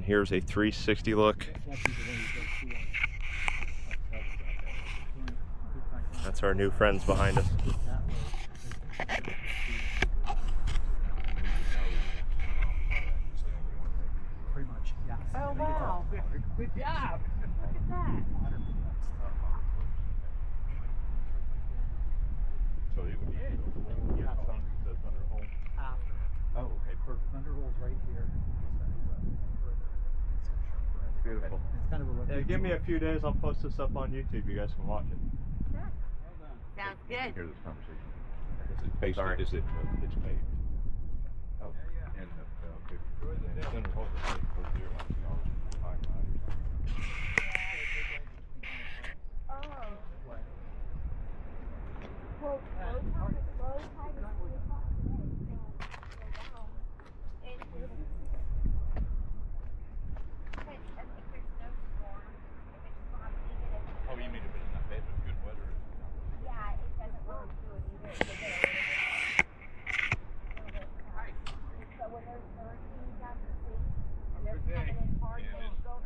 And here's a 360 look. That's our new friends behind us. Pretty much, yeah. Oh wow! Good job! Look at that! So it would be Thunder Hole. After. Oh, okay, perfect. Thunder Hole's right here. Beautiful. It's kind of a Yeah, give me a few days. I'll post this up on YouTube. You guys can watch it. Sounds good. Hear this conversation. Is it paved? Sorry. Is it? It's paved. Oh, and okay. And Thunder Hole is like over there, like 2 hours, 5 miles. Well, low tide is 3 o'clock today, so go down. And if there's no storm, if it's not even if Oh, you mean if it's not bad, but good weather? yeah, it doesn't really do it either. But when there's hurricanes out to sea, and they're coming in hard, they go